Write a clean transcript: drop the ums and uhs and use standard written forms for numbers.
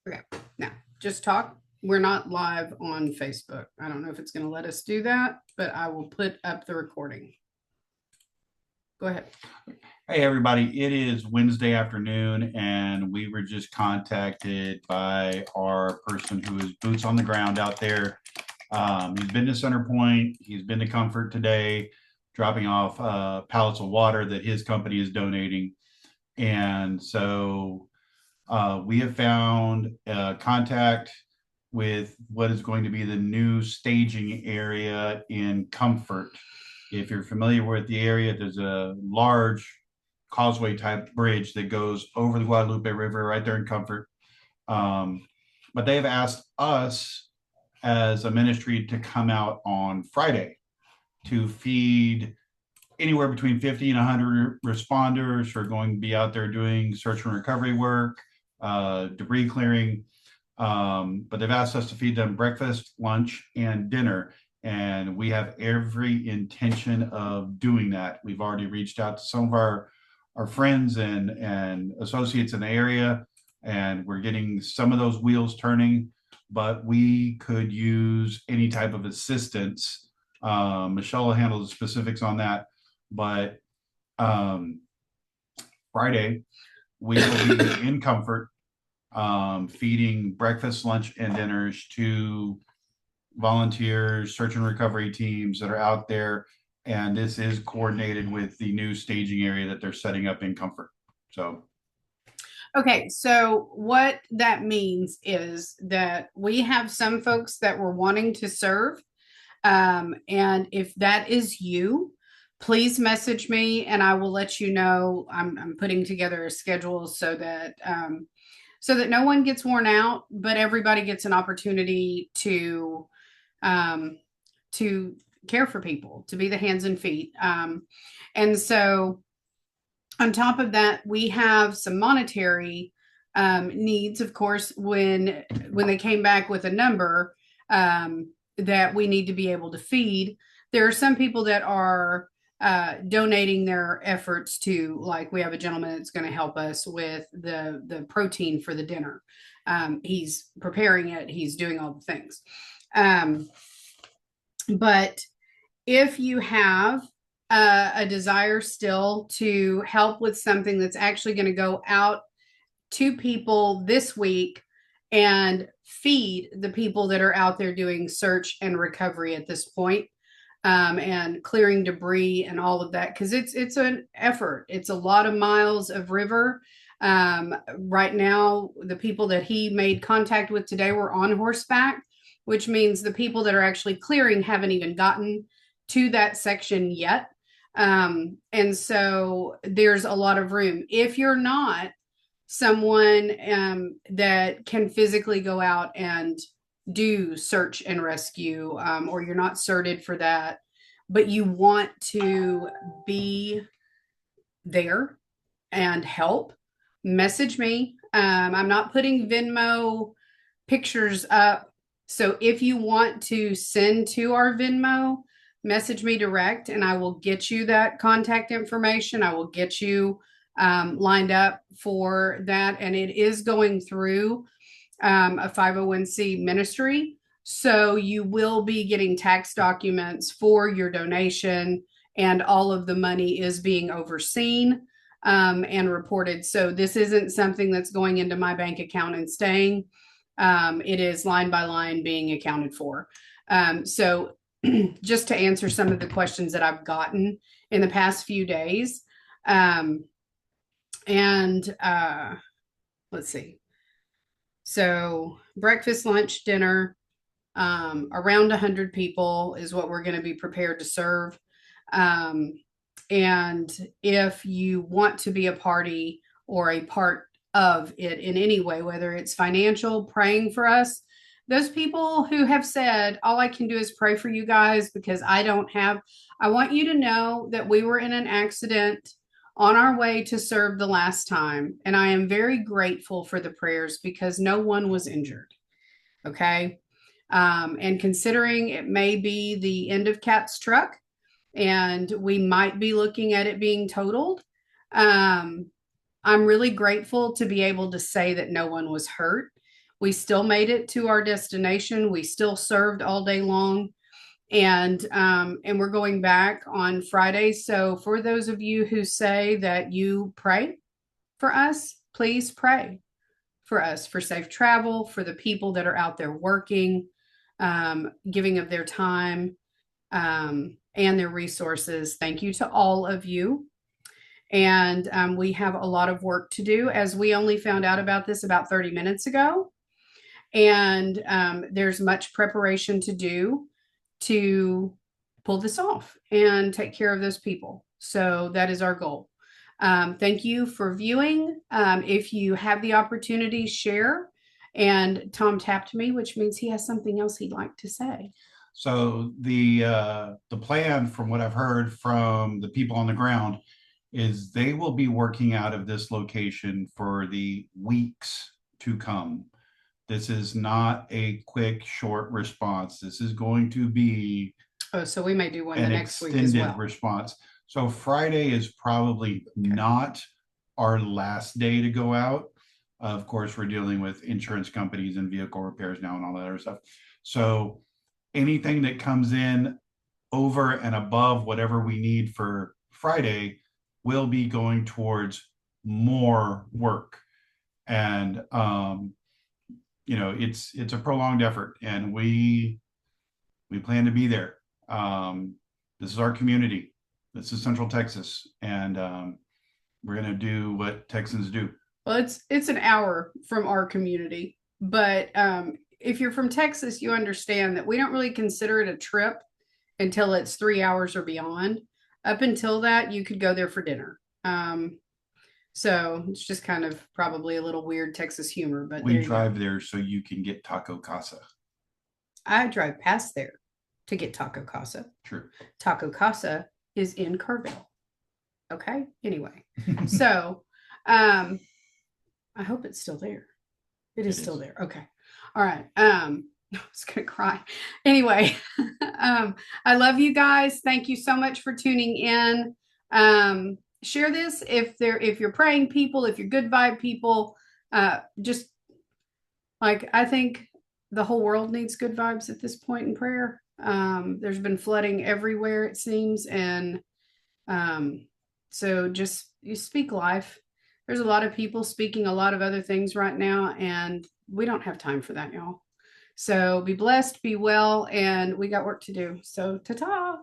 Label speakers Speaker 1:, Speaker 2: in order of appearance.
Speaker 1: Okay, now just talk. We're not live on Facebook. I don't know if it's going to let us do that, but I will put up the recording. Go ahead.
Speaker 2: Hey, everybody. It is Wednesday afternoon, and we were just contacted by our person who is boots on the ground out there. He's been to Center Point, he's been to Comfort today, dropping off pallets of water that his company is donating. And so we have found contact with what is going to be the new staging area in Comfort. If you're familiar with the area, there's a large causeway type bridge that goes over the Guadalupe River right there in Comfort. Um, but they've asked us as a ministry to come out on Friday to feed anywhere between 50 and 100 responders who are going to be out there doing search and recovery work, debris clearing. But they've asked us to feed them breakfast, lunch, and dinner. And we have every intention of doing that. We've already reached out to some of our friends and associates in the area, and we're getting some of those wheels turning, but we could use any type of assistance. Michelle will handle the specifics on that, but um, Friday we will be in Comfort, feeding breakfast, lunch, and dinners to volunteers, search and recovery teams that are out there. And this is coordinated with the new staging area that they're setting up in Comfort. So,
Speaker 1: Okay, so what that means is that we have some folks that were wanting to serve. And if that is you, please message me and I will let you know. I'm putting together a schedule so that no one gets worn out, but everybody gets an opportunity um, to care for people, to be the hands and feet. And so on top of that, we have some monetary needs, of course, when they came back with a number that we need to be able to feed. There are some people that are donating their efforts to, like, we have a gentleman that's going to help us with the protein for the dinner. He's preparing it. He's doing all the things. Um, but if you have a desire still to help with something that's actually going to go out to people this week and feed the people that are out there doing search and recovery at this point, and clearing debris and all of that, because it's an effort. It's a lot of miles of river. Right now, the people that he made contact with today were on horseback, which means the people that are actually clearing haven't even gotten to that section yet. And so there's a lot of room. If you're not someone that can physically go out and do search and rescue, or you're not certed for that, but you want to be there and help, message me. I'm not putting Venmo pictures up. So if you want to send to our Venmo, message me direct and I will get you that contact information. I will get you lined up for that. And it is going through a 501c ministry. So you will be getting tax documents for your donation, and all of the money is being overseen and reported. So this isn't something that's going into my bank account and staying. It is line by line being accounted for. So just to answer some of the questions that I've gotten in the past few days. And let's see. So breakfast, lunch, dinner, around 100 people is what we're going to be prepared to serve. Um, and if you want to be a party or a part of it in any way, whether it's financial, praying for us, those people who have said, all I can do is pray for you guys because I want you to know that we were in an accident on our way to serve the last time. And I am very grateful for the prayers because no one was injured. Okay. And considering it may be the end of Cat's truck and we might be looking at it being totaled, I'm really grateful to be able to say that no one was hurt. We still made it to our destination. We still served all day long, and we're going back on Friday. So for those of you who say that you pray for us, please pray for us for safe travel, for the people that are out there working, giving of their time and their resources. Thank you to all of you. And we have a lot of work to do, as we only found out about this about 30 minutes ago. And there's much preparation to do to pull this off and take care of those people. So that is our goal. Thank you for viewing. If you have the opportunity, share. And Tom tapped me, which means he has something else he'd like to say.
Speaker 2: So the plan, from what I've heard from the people on the ground, is they will be working out of this location for the weeks to come. This is not a quick, short response. This is going to be
Speaker 1: Oh, so we may do one the
Speaker 2: an
Speaker 1: next week as
Speaker 2: extended
Speaker 1: well.
Speaker 2: response. So Friday is probably not our last day to go out. Of course, we're dealing with insurance companies and vehicle repairs now and all that other stuff. So anything that comes in over and above whatever we need for Friday will be going towards more work. And it's a prolonged effort, and we plan to be there. This is our community. This is Central Texas, and we're going to do what Texans do.
Speaker 1: Well, it's an hour from our community, but if you're from Texas, you understand that we don't really consider it a trip until it's 3 hours or beyond. Up until that, you could go there for dinner. So it's just kind of probably a little weird Texas humor, but
Speaker 2: we drive there so you can get Taco Casa.
Speaker 1: I drive past there to get Taco Casa.
Speaker 2: True.
Speaker 1: Taco Casa is in Kerrville. Okay. Anyway, so I hope it's still there. It is still there. Okay. All right. I was gonna cry. Anyway, I love you guys. Thank you so much for tuning in. Share this if you're praying people, if you're good vibe people. Just like, I think the whole world needs good vibes at this point in prayer. There's been flooding everywhere, it seems, and so just you speak life. There's a lot of people speaking a lot of other things right now, and we don't have time for that, y'all. So be blessed, be well, and we got work to do. So ta-ta.